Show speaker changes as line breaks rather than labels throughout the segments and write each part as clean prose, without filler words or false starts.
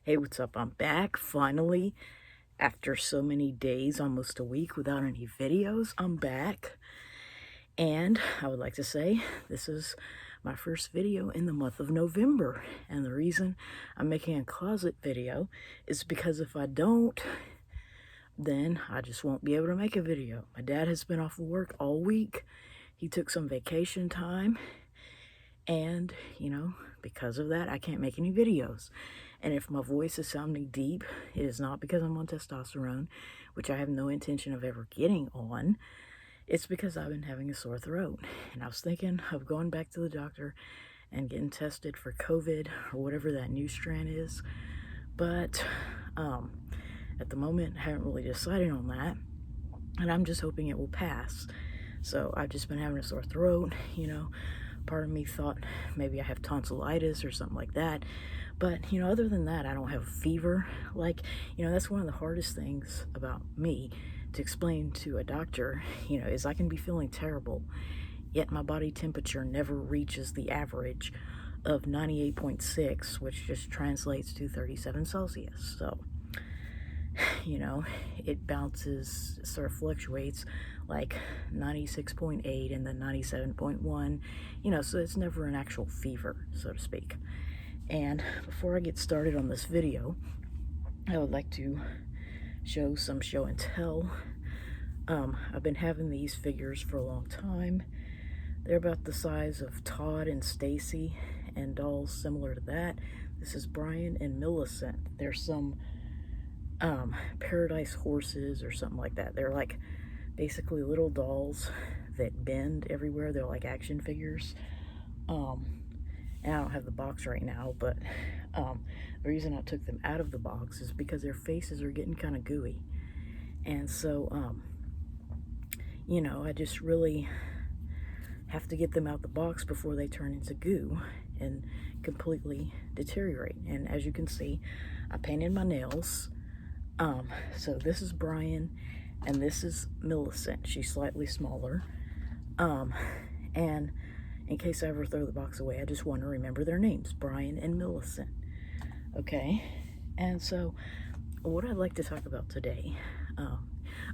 Hey, what's up? I'm back finally after so many days, almost a week without any videos. I'm back, and I would like to say this is my first video in the month of November. And the reason I'm making a closet video is because if I don't, then I just won't be able to make a video. My dad has been off of work all week. He took some vacation time, and because of that, I can't make any videos. And if my voice is sounding deep, it is not because I'm on testosterone, which I have no intention of ever getting on. It's because I've been having a sore throat. And I was thinking of going back to the doctor and getting tested for COVID or whatever that new strand is. But at the moment, I haven't really decided on that. And I'm just hoping it will pass. So I've just been having a sore throat, Part of me thought maybe I have tonsillitis or something like that. But, other than that, I don't have a fever. That's one of the hardest things about me to explain to a doctor, is I can be feeling terrible, yet my body temperature never reaches the average of 98.6, which just translates to 37 Celsius. So, it bounces, sort of fluctuates like 96.8 and then 97.1, so it's never an actual fever, so to speak. And before I get started on this video, I would like to show some show and tell. I've been having these figures for a long time. They're about the size of Todd and Stacy and dolls similar to that. This is Brian and Millicent. They're some paradise horses or something like that. They're like basically little dolls that bend everywhere. They're like action figures. And I don't have the box right now, but the reason I took them out of the box is because their faces are getting kind of gooey. And so, I just really have to get them out the box before they turn into goo and completely deteriorate. And as you can see, I painted my nails. So this is Brian, and this is Millicent. She's slightly smaller. And in case I ever throw the box away, I just want to remember their names, Brian and Millicent. Okay? And so, what I'd like to talk about today,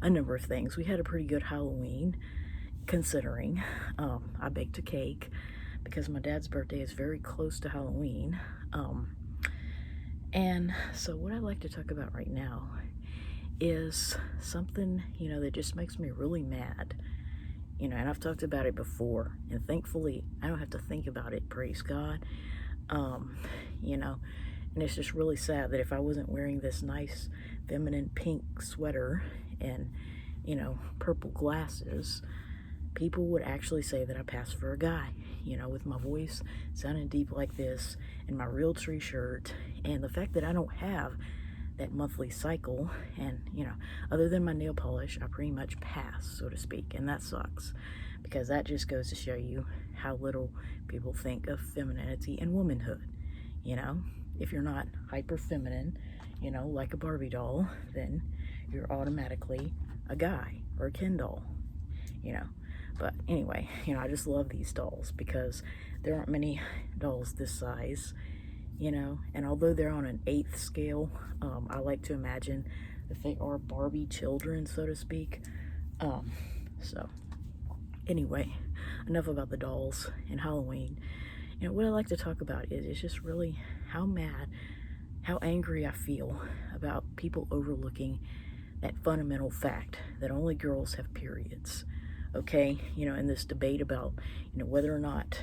a number of things. We had a pretty good Halloween, considering I baked a cake because my dad's birthday is very close to Halloween. And so what I'd like to talk about right now is something, that just makes me really mad. And I've talked about it before, and thankfully I don't have to think about it, praise God. And it's just really sad that if I wasn't wearing this nice feminine pink sweater and, purple glasses, people would actually say that I passed for a guy, with my voice sounding deep like this and my real tree shirt, and the fact that I don't have that monthly cycle, and other than my nail polish, I pretty much pass, so to speak, and that sucks because that just goes to show you how little people think of femininity and womanhood. If you're not hyper feminine, like a Barbie doll, then you're automatically a guy or a Ken doll. But anyway, I just love these dolls because there aren't many dolls this size, and although they're on an 8th scale, I like to imagine that they are Barbie children, so to speak. So anyway, enough about the dolls and Halloween. What I like to talk about is just really how angry I feel about people overlooking that fundamental fact that only girls have periods. Okay, in this debate about, whether or not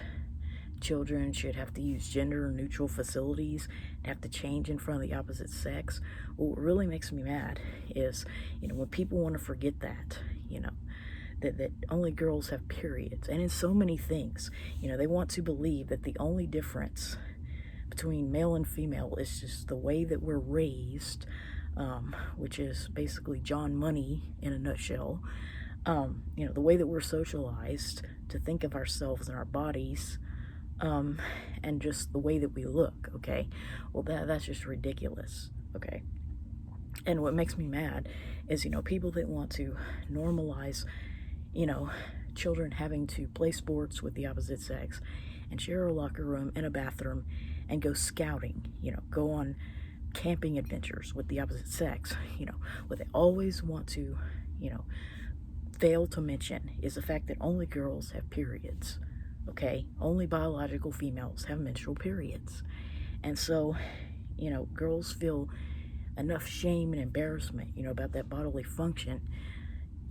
children should have to use gender-neutral facilities and have to change in front of the opposite sex. What really makes me mad is, when people want to forget that, that only girls have periods. And in so many things, they want to believe that the only difference between male and female is just the way that we're raised, which is basically John Money in a nutshell. The way that we're socialized to think of ourselves and our bodies, and just the way that we look, okay? Well, that's just ridiculous, okay? And what makes me mad is, people that want to normalize, children having to play sports with the opposite sex and share a locker room and a bathroom and go scouting, go on camping adventures with the opposite sex, what they always want to, you know, fail to mention is the fact that only girls have periods, okay? Only biological females have menstrual periods. And so, girls feel enough shame and embarrassment, about that bodily function,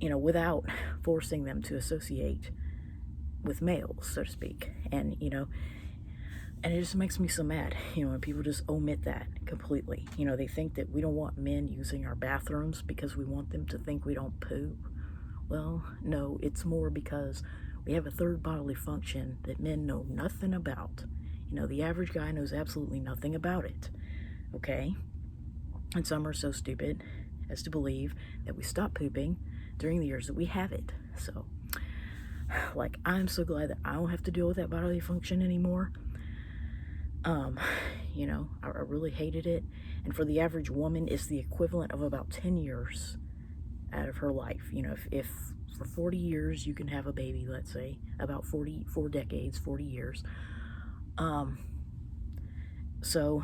without forcing them to associate with males, so to speak. And it just makes me so mad, when people just omit that completely. They think that we don't want men using our bathrooms because we want them to think we don't poop. Well, no, it's more because we have a third bodily function that men know nothing about. The average guy knows absolutely nothing about it, okay? And some are so stupid as to believe that we stop pooping during the years that we have it. So, I'm so glad that I don't have to deal with that bodily function anymore. I really hated it. And for the average woman, it's the equivalent of about 10 years out of her life. If for 40 years you can have a baby, let's say, about 4 decades, 40 years. So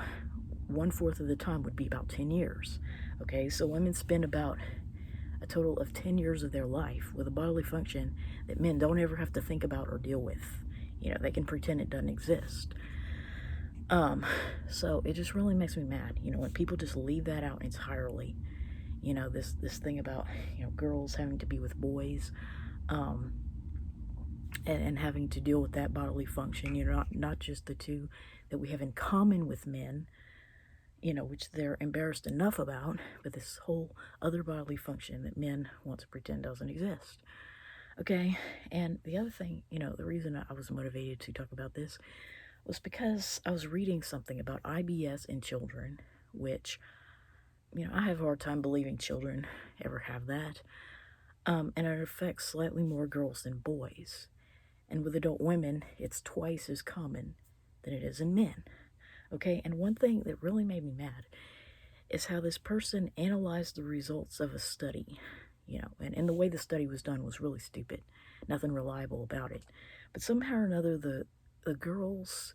1/4 of the time would be about 10 years. Okay, so women spend about a total of 10 years of their life with a bodily function that men don't ever have to think about or deal with. They can pretend it doesn't exist. So it just really makes me mad, when people just leave that out entirely. This thing about, girls having to be with boys, and having to deal with that bodily function, not just the two that we have in common with men, which they're embarrassed enough about, but this whole other bodily function that men want to pretend doesn't exist. Okay, and the other thing, the reason I was motivated to talk about this was because I was reading something about IBS in children, which, I have a hard time believing children ever have that, and it affects slightly more girls than boys. And with adult women, it's twice as common than it is in men. Okay, and one thing that really made me mad is how this person analyzed the results of a study, and the way the study was done was really stupid. Nothing reliable about it. But somehow or another, the girls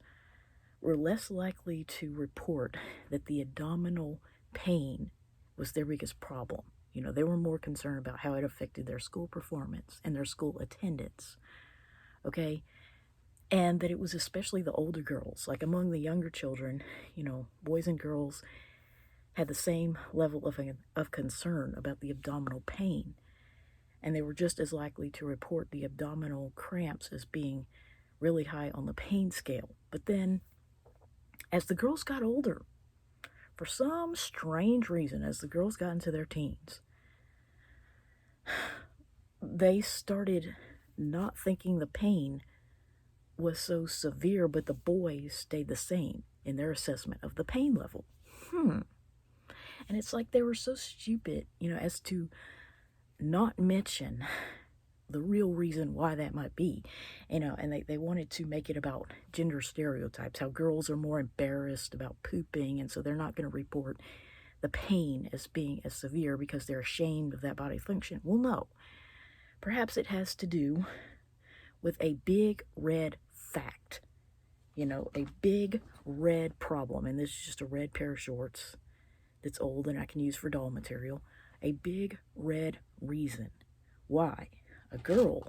were less likely to report that the abdominal pain was their biggest problem. They were more concerned about how it affected their school performance and their school attendance. Okay? And that it was especially the older girls. Like among the younger children, boys and girls had the same level of concern about the abdominal pain. And they were just as likely to report the abdominal cramps as being really high on the pain scale. But then, as the girls got older, for some strange reason, as the girls got into their teens, they started not thinking the pain was so severe, but the boys stayed the same in their assessment of the pain level. And it's like they were so stupid, as to not mention the real reason why that might be, and they wanted to make it about gender stereotypes, how girls are more embarrassed about pooping, and so they're not going to report the pain as being as severe because they're ashamed of that body function. Well, no. Perhaps it has to do with a big red fact, a big red problem, and this is just a red pair of shorts that's old and I can use for doll material, a big red reason why a girl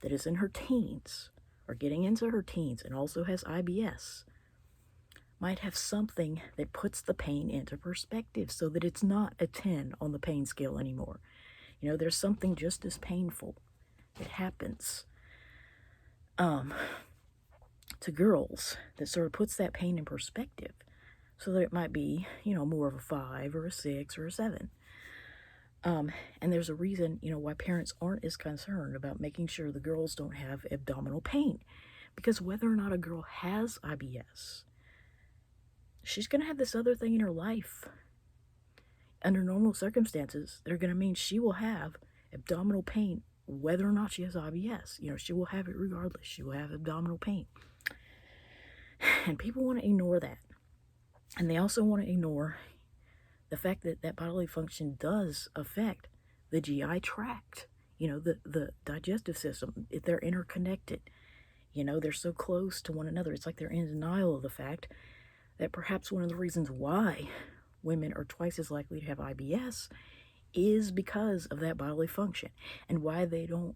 that is in her teens or getting into her teens and also has IBS might have something that puts the pain into perspective so that it's not a 10 on the pain scale anymore. There's something just as painful that happens to girls that sort of puts that pain in perspective so that it might be, more of a 5 or a 6 or a 7. And there's a reason, why parents aren't as concerned about making sure the girls don't have abdominal pain. Because whether or not a girl has IBS, she's going to have this other thing in her life. Under normal circumstances, they're going to mean she will have abdominal pain whether or not she has IBS. She will have it regardless. She will have abdominal pain. And people want to ignore that. And they also want to ignore the fact that that bodily function does affect the GI tract, the digestive system. They're interconnected. They're so close to one another. It's like they're in denial of the fact that perhaps one of the reasons why women are twice as likely to have IBS is because of that bodily function, and why they don't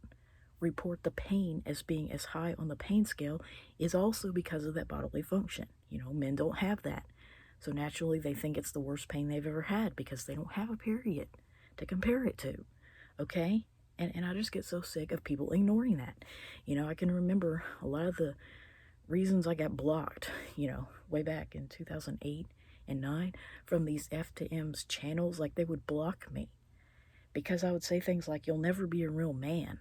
report the pain as being as high on the pain scale is also because of that bodily function. Men don't have that. So naturally they think it's the worst pain they've ever had because they don't have a period to compare it to. Okay? And I just get so sick of people ignoring that. I can remember a lot of the reasons I got blocked, way back in 2008 and 9 from these F to M's channels. Like, they would block me because I would say things like, you'll never be a real man,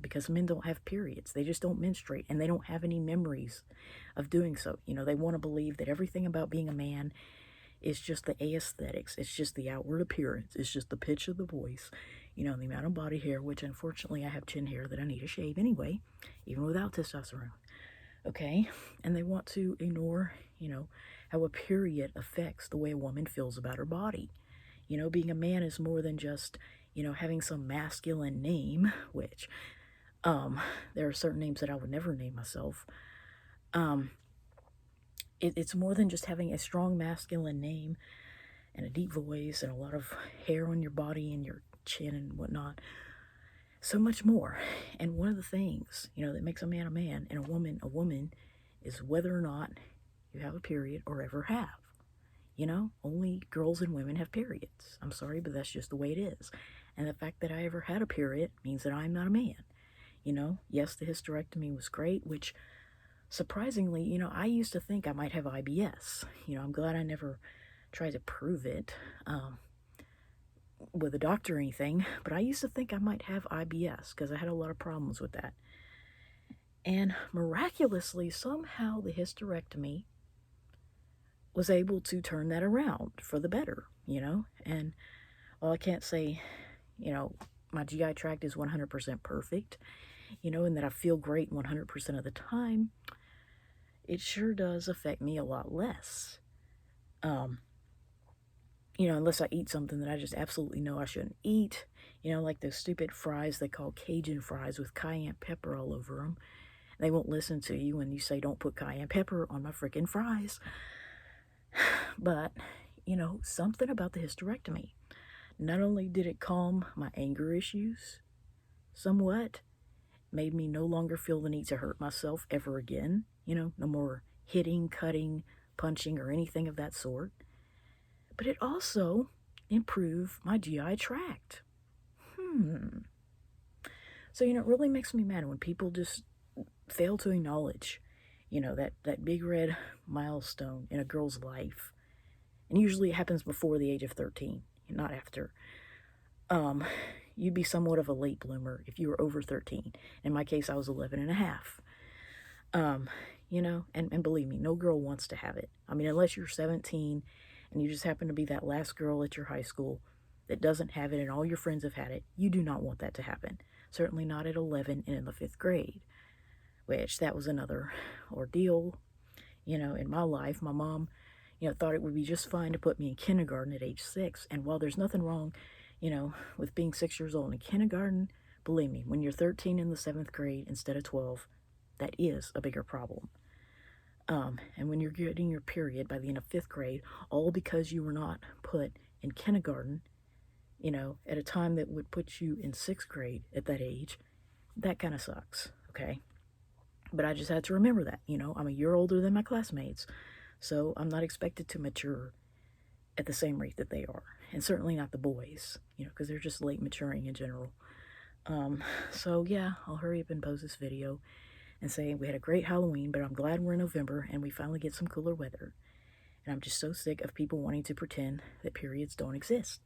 because men don't have periods. They just don't menstruate, and they don't have any memories of doing so. They want to believe that everything about being a man is just the aesthetics. It's just the outward appearance. It's just the pitch of the voice, the amount of body hair, which unfortunately I have chin hair that I need to shave anyway, even without testosterone. Okay? And they want to ignore, how a period affects the way a woman feels about her body. Being a man is more than just, having some masculine name, which, there are certain names that I would never name myself. It's more than just having a strong masculine name and a deep voice and a lot of hair on your body and your chin and whatnot. So much more. And one of the things, that makes a man and a woman is whether or not you have a period or ever have. Only girls and women have periods. I'm sorry, but that's just the way it is. And the fact that I ever had a period means that I'm not a man. Yes, the hysterectomy was great, which surprisingly, I used to think I might have IBS. I'm glad I never tried to prove it with a doctor or anything, but I used to think I might have IBS because I had a lot of problems with that. And miraculously, somehow the hysterectomy was able to turn that around for the better, and while I can't say, my GI tract is 100% perfect, and that I feel great 100% of the time, it sure does affect me a lot less. Unless I eat something that I just absolutely know I shouldn't eat, like those stupid fries they call Cajun fries with cayenne pepper all over them. They won't listen to you when you say, don't put cayenne pepper on my freaking fries. But, something about the hysterectomy. Not only did it calm my anger issues somewhat, made me no longer feel the need to hurt myself ever again. No more hitting, cutting, punching, or anything of that sort. But it also improved my GI tract. So, it really makes me mad when people just fail to acknowledge, that big red milestone in a girl's life. And usually it happens before the age of 13, not after. You'd be somewhat of a late bloomer if you were over 13. In my case, I was 11 and a half. And believe me, no girl wants to have it. Unless you're 17 and you just happen to be that last girl at your high school that doesn't have it and all your friends have had it, you do not want that to happen. Certainly not at 11 and in the 5th grade, which that was another ordeal. In my life, my mom, thought it would be just fine to put me in kindergarten at age 6. And while there's nothing wrong, with being 6 years old in kindergarten, believe me, when you're 13 in the 7th grade instead of 12, that is a bigger problem. And when you're getting your period by the end of 5th grade, all because you were not put in kindergarten, at a time that would put you in 6th grade at that age, that kind of sucks, okay? But I just had to remember that, I'm a year older than my classmates, so I'm not expected to mature at the same rate that they are. And certainly not the boys, because they're just late maturing in general. So yeah, I'll hurry up and post this video and say we had a great Halloween, but I'm glad we're in November and we finally get some cooler weather. And I'm just so sick of people wanting to pretend that periods don't exist.